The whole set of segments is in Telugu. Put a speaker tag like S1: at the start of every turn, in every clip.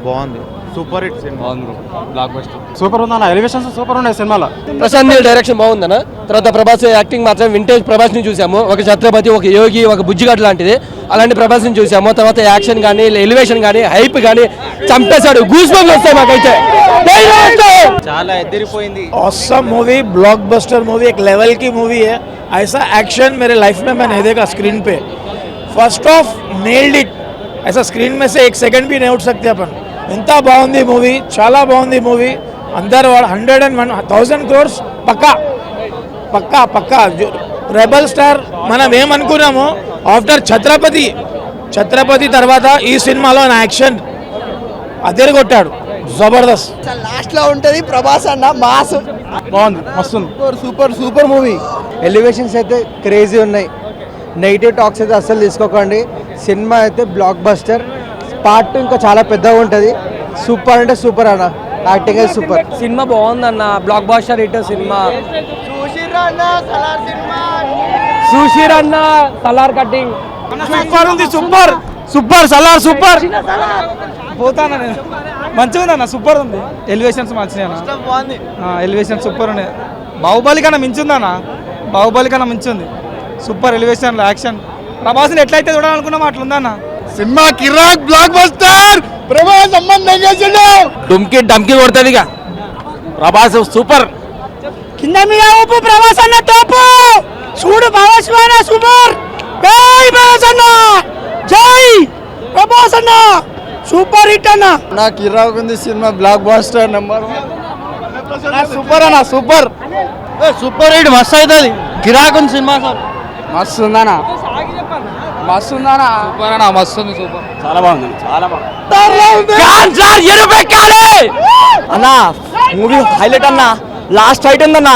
S1: బాగుంది, super hit cinema, block buster,
S2: super ఉందన్న. ఎలివేషన్స్ సూపర్ ఉన్నాయి సినిమాలో.
S3: ప్రశాంత్ నీల్ డైరెక్షన్ బాగుందన్న. తర్వాత ప్రభాస్ యాక్టింగ్ మాత్రం వింటేజ్ ప్రభాస్ ని చూసాము. ఒక ఛత్రపతి, ఒక యోగి, ఒక బుజ్జిగాడ్ లాంటిది అలాంటి ప్రభాస్ ని చూసాము. తర్వాత యాక్షన్ కానీ, ఎలివేషన్ కానీ, హైప్ కానీ చంపేశాడు. గూస్ బంప్స్ వస్తాయి మాకైతే.
S1: చాలా ఎదిరిపోయింది.
S4: ऑसम मूवी, ब्लॉकबस्टर मूवी, एक लेवल की मूवी है. ऐसा एक्शन मेरे लाइफ में मैं नहीं देखा स्क्रीन पे. First of nailed it. ऐसा स्क्रीन में से एक सेकंड भी नहीं उठ सकते अपन. इंता బాగుంది మూవీ, చాలా బాగుంది మూవీ. అందరు 101,000 crores పక్కా పక్కా పక్కా. రెబల్ స్టార్ మనం ఏమనుకున్నాము ఆఫ్టర్ ఛత్రపతి తర్వాత ఈ సినిమాలో యాక్షన్ అదిరిగొట్టాడు, జబర్దస్త్.
S3: లాస్ట్ లో ఉంటది ప్రభాస్ అన్న మాస్.
S2: బాగుంది, మస్తుంది.
S3: Super movie. ఎలివేషన్స్ అయితే క్రేజీ ఉన్నాయి. నెగిటివ్ టాక్స్ అయితే అస్సలు తీసుకోకండి. సినిమా అయితే బ్లాక్ బస్టర్. పార్ట్ ఇంకా చాలా పెద్దగా ఉంటుంది. సూపర్ అంటే సూపర్ అన్న. యాక్టింగ్ అయితే సూపర్. సినిమా బాగుందన్న. బ్లాక్ బస్టర్ హిట్ సినిమా. చూసిరన్న సలార్ కటింగ్
S2: సూపర్ ఉంది, సూపర్ సూపర్ సలార్ సూపర్. పోతానా నేను. మంచిగా ఉందన్న, సూపర్ ఉంది. ఎలివేషన్స్ మంచిగా, ఎలివేషన్ సూపర్ ఉన్నాయి. బాహుబలి కన్నా మించిందన్న, బాహుబలి కన్నా మించింది. Super elevation, action. ప్రభాస్ని ఎట్లయితే చూడాలనుకున్నాం అట్లుందన్న సినిమా. కిరాక్, బ్లాక్ బస్టర్. ప్రభాస్ సంబంధం చేసిండు.
S3: డమ్కి కొడుతుంది ఇక. ప్రభాస్ సూపర్.
S4: కింద మీద ఊపు, ప్రభాస్ అన్న తోపు. చూడు ప్రభాస్ అన్న సూపర్. జై ప్రభాస్ అన్న, జై ప్రభాస్ అన్న, సూపర్ హిట్ అన్న.
S3: నా కిరాక్ ఉంది cinema. Block buster number 1.
S2: Super అన్న, సూపర్
S3: సూపర్ హిట్. మస్తు అవుతుంది. కిరాక్ ఉంది సినిమా. మస్తు ఉందనా, మస్తు ఉందనా. సూపర్ అన్న, మస్తు ఉంది. సూపర్, చాలా బాగుంది, చాలా బాగుంది అన్న. మూవీ హైలైట్ అన్న. లాస్ట్ ఫైట్ ఉందన్న.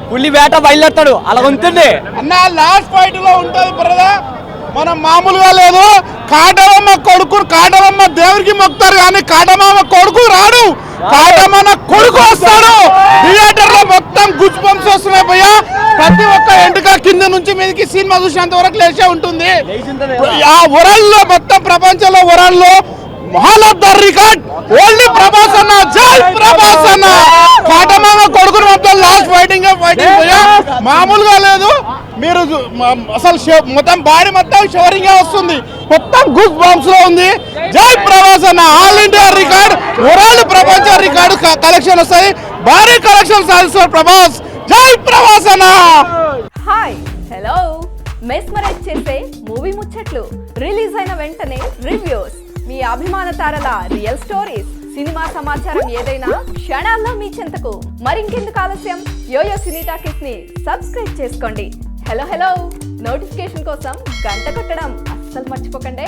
S3: పులి వేట బయలుదేరుతాడు, అలా ఉంటుంది
S2: అన్న. లాస్ట్ ఫైట్ లో ఉంటది బ్రదర్, మనం మామూలుగా లేదు. కాటమమ్మ కొడుకు, కాటమమ్మ దేవుడికి మొక్కుతారు కానీ కాటమమ్మ కొడుకు రాడు. కాటమన్న కొడుకు వస్తాడు. థియేటర్ లో మొత్తం గుజ్ బంప్స్ వస్తున్నాయి భయ్యా. ప్రతి ఒక్క ఎంటుక కింద నుంచి మీదకి సినిమా చూసేంత వరకు లేచే ఉంటుంది. ఆ వరల్డ్ లో, మొత్తం ప్రపంచంలో వరల్డ్ లో మహాలద్దర్ రికార్డ్ ఓన్లీ ప్రభాస్ అన్న. జై ప్రభాస్ అన్న. కాటమమ్మ కొడుకుని మొత్తం లాస్ట్ ఫైటింగ్ మామూలుగా లేదు. మీరు అసలు మొత్తం బాడీ మొత్తం షవరింగ్ వస్తుంది, మొత్తం గుడ్ బాంబ్స్ లో ఉంది. జై ప్రభాస్ అన్న. ఆల్ ఇండియా రికార్డ్, వరల్డ్ ప్రపంచ రికార్డు కలెక్షన్ వస్తాయి. భారీ కలెక్షన్ సాధిస్తారు ప్రభాస్. జై ప్రభాస్ అన్న.
S5: Hi, hello. మెస్మరైజ్ చేసే మూవీ ముచ్చట్లు, రిలీజ్ అయిన వెంటనే రివ్యూస్, మీ అభిమాన తారల రియల్ స్టోరీస్, సినిమా సమాచారం ఏదైనా క్షణాల్లో మీ చెంతకు. మరింకెందుకు ఆలస్యం, యోయో సినీ టాకీస్ ని సబ్స్క్రైబ్ చేసుకోండి. హలో హలో నోటిఫికేషన్ కోసం గంట కొట్టడం అస్సలు మర్చిపోకండి.